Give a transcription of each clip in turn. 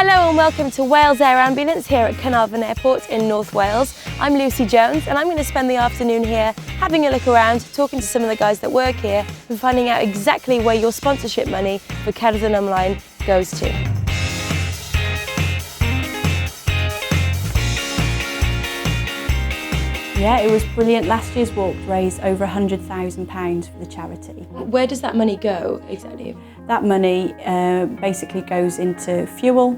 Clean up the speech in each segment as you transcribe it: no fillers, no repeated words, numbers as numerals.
Hello and welcome to Wales Air Ambulance here at Caernarfon Airport in North Wales. I'm Lucie Jones and I'm going to spend the afternoon here having a look around, talking to some of the guys that work here and finding out exactly where your sponsorship money for Cerddwn Ymlaen goes to. Yeah, it was brilliant. Last year's walk raised over £100,000 for the charity. Where does that money go exactly? That money basically goes into fuel,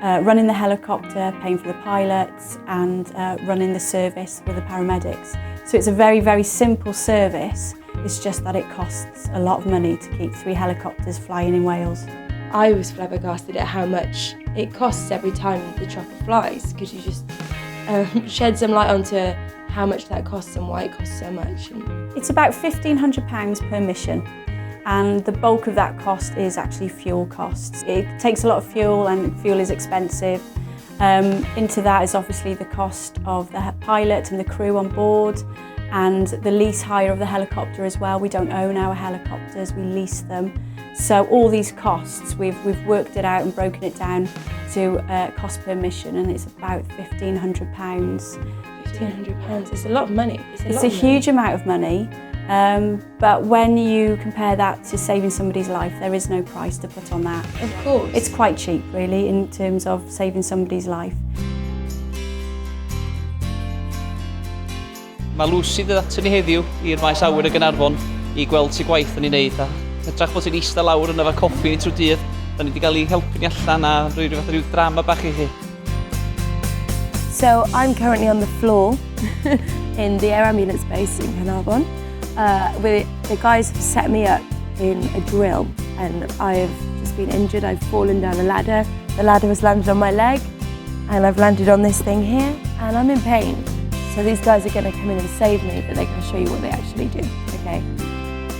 running the helicopter, paying for the pilots and running the service with the paramedics. So it's a very, very simple service. It's just that it costs a lot of money to keep 3 helicopters flying in Wales. I was flabbergasted at how much it costs every time the chopper flies. Could you just shed some light onto how much that costs and why it costs so much? It's about £1,500 per mission, and the bulk of that cost is actually fuel costs. It takes a lot of fuel and fuel is expensive. Into that is obviously the cost of the pilot and the crew on board and the lease hire of the helicopter as well. We don't own our helicopters, we lease them. So all these costs, we've worked it out and broken it down to cost per mission, and it's about £1,500. £1,500, it's a lot of money. It's a huge amount of money, but when you compare that to saving somebody's life, there is no price to put on that. Of course. It's quite cheap, really, in terms of saving somebody's life. Mae Lucie dod ato ni heddiw i'r maes awyr y Gaernarfon I gweld ti gwaith yn ei wneud a hytrach bod ti'n eistedd lawr yn efo coffi trwy dydd. Da ni wedi cael ei helpu ni allan a rhoi rhyw drama bach I chi. So I'm currently on the floor in the air ambulance base in Caernarfon. The guys have set me up in a drill and I've just been injured. I've fallen down a ladder. The ladder has landed on my leg and I've landed on this thing here and I'm in pain. So these guys are going to come in and save me, but they're going to show you what they actually do, okay?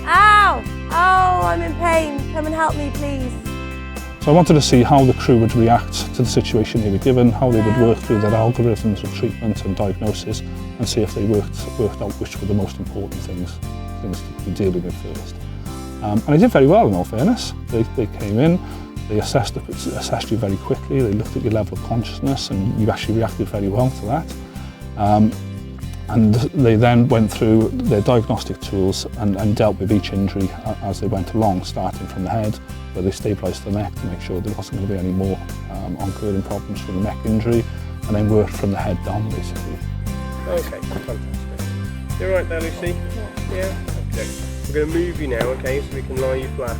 Ow! Oh, I'm in pain. Come and help me, please. So I wanted to see how the crew would react to the situation they were given, how they would work through their algorithms of treatment and diagnosis, and see if they worked out which were the most important things to be dealing with first. And they did very well, in all fairness. They came in, they assessed you very quickly, they looked at your level of consciousness, and you actually reacted very well to that. And they then went through their diagnostic tools and dealt with each injury as they went along, starting from the head, where they stabilised the neck to make sure there wasn't going to be any more oncurring problems from the neck injury, and then worked from the head down, basically. Okay, fantastic. You all right there, Lucie? Yeah? Okay. We're going to move you now, okay, so we can lie you flat.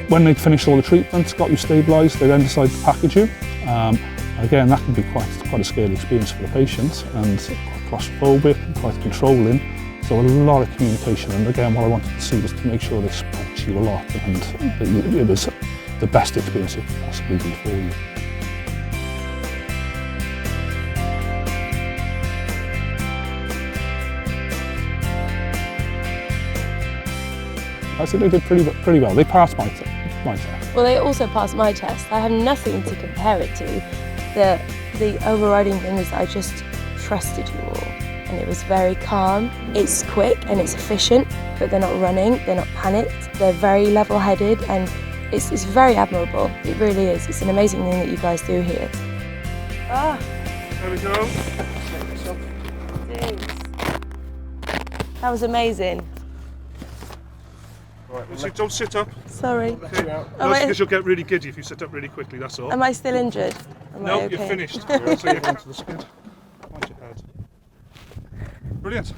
When they'd finished all the treatments, got you stabilised, they then decided to package you. Again, that can be quite a scary experience for the patient, and quite claustrophobic, quite controlling. So a lot of communication, and again, what I wanted to see was to make sure they spoke to you a lot, and it was the best experience it could possibly be for you. I think they did pretty well. They passed my test. Well, they also passed my test. I have nothing to compare it to. The overriding thing was that I just trusted you all, and it was very calm. It's quick and it's efficient, but they're not running, they're not panicked, they're very level-headed, and it's very admirable. It really is. It's an amazing thing that you guys do here. Ah, there we go. That was amazing. Right, Lucie, don't sit up. Sorry. Okay. No, because you'll get really giddy if you sit up really quickly, that's all. Am I still injured? No, okay? You're finished. So you're going to the skid. Mind your head. Brilliant.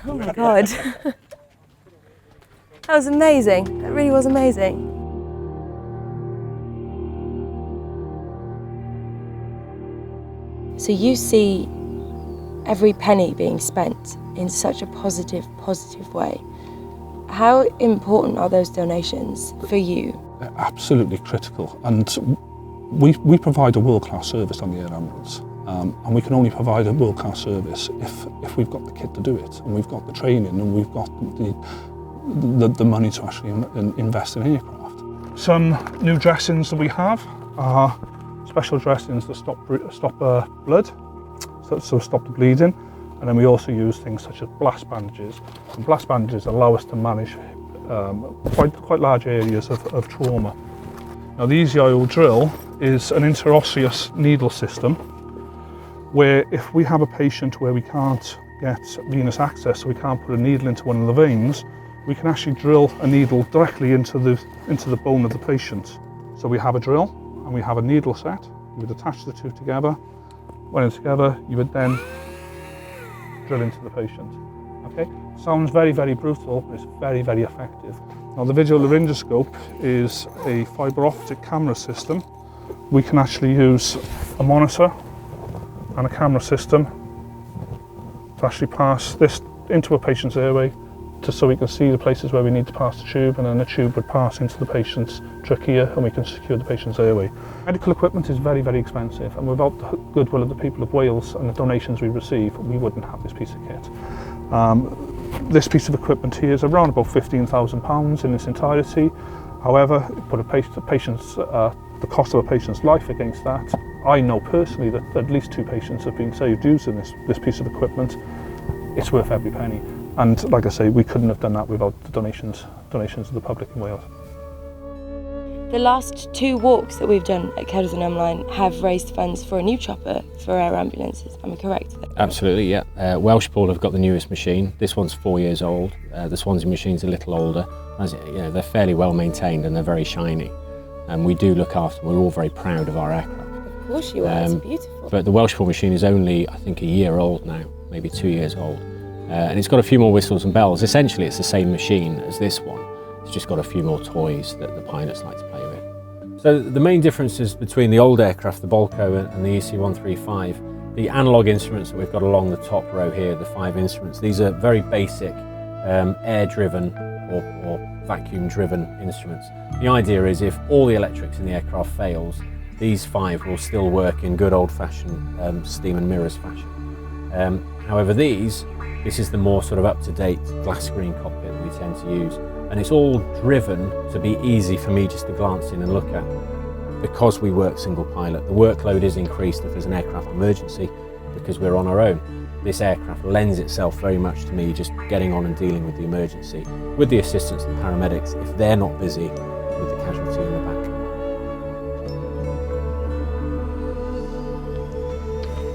Oh my God. That was amazing. That really was amazing. So you see every penny being spent in such a positive way. How important are those donations for you? They're absolutely critical, and we provide a world-class service on the air ambulance, and we can only provide a world-class service if we've got the kit to do it, and we've got the training, and we've got the money to actually invest in aircraft. Some new dressings that we have are special dressings that stop blood. so stop the bleeding. And then we also use things such as blast bandages. And blast bandages allow us to manage quite large areas of trauma. Now the Easy Oil drill is an interosseous needle system where if we have a patient where we can't get venous access, so we can't put a needle into one of the veins, we can actually drill a needle directly into the bone of the patient. So we have a drill and we have a needle set. You would attach the two together. When it's together, you would then drill into the patient. Okay? Sounds very, very brutal, but it's very, very effective. Now the visual laryngoscope is a fibre optic camera system. We can actually use a monitor and a camera system to actually pass this into a patient's airway so we can see the places where we need to pass the tube, and then the tube would pass into the patient's trachea and we can secure the patient's airway. Medical equipment is very, very expensive, and without the goodwill of the people of Wales and the donations we receive, we wouldn't have this piece of kit. This piece of equipment here is around about £15,000 in its entirety. However, put the cost of a patient's life against that. I know personally that at least 2 patients have been saved using this piece of equipment. It's worth every penny. And like I say, we couldn't have done that without the donations of the public in Wales. The last 2 walks that we've done at Caerdydd and Ymlaen have raised funds for a new chopper for air ambulances. Am I correct? Absolutely, yeah. Welshpool have got the newest machine. This one's 4 years old. The Swansea machine's a little older. They're fairly well maintained and they're very shiny. And we do look after them. We're all very proud of our aircraft. Of course you are, it's beautiful. But the Welshpool machine is only, I think, a year old now, maybe 2 years old. And it's got a few more whistles and bells. Essentially, it's the same machine as this one. It's just got a few more toys that the pilots like to play with. So the main differences between the old aircraft, the Bolco and the EC135, the analogue instruments that we've got along the top row here, the 5 instruments, these are very basic air-driven or vacuum-driven instruments. The idea is if all the electrics in the aircraft fails, these 5 will still work in good old-fashioned steam and mirrors fashion. However, this is the more sort of up-to-date glass screen cockpit that we tend to use, and it's all driven to be easy for me just to glance in and look at. Because we work single pilot, the workload is increased if there's an aircraft emergency because we're on our own. This aircraft lends itself very much to me just getting on and dealing with the emergency, with the assistance of the paramedics if they're not busy with the casualty in the back.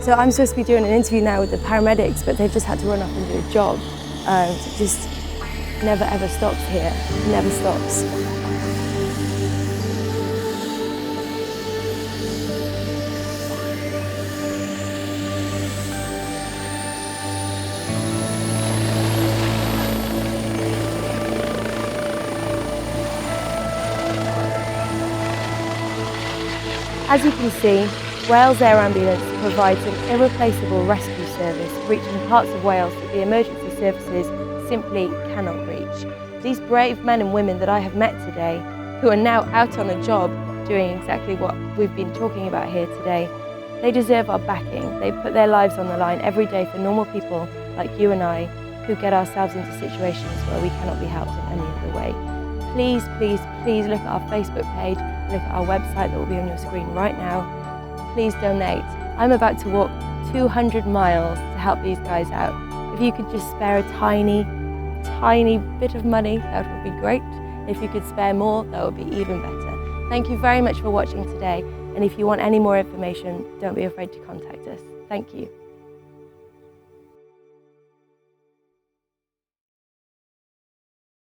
So I'm supposed to be doing an interview now with the paramedics, but they've just had to run off and do a job. It just never ever stops here, never stops. As you can see, Wales Air Ambulance provides an irreplaceable rescue service reaching parts of Wales that the emergency services simply cannot reach. These brave men and women that I have met today, who are now out on a job doing exactly what we've been talking about here today, they deserve our backing. They put their lives on the line every day for normal people like you and I, who get ourselves into situations where we cannot be helped in any other way. Please, please, please look at our Facebook page, look at our website that will be on your screen right now. Please donate. I'm about to walk 200 miles to help these guys out. If you could just spare a tiny bit of money, that would be great. If you could spare more, that would be even better. Thank you very much for watching today, and if you want any more information, don't be afraid to contact us. Thank you.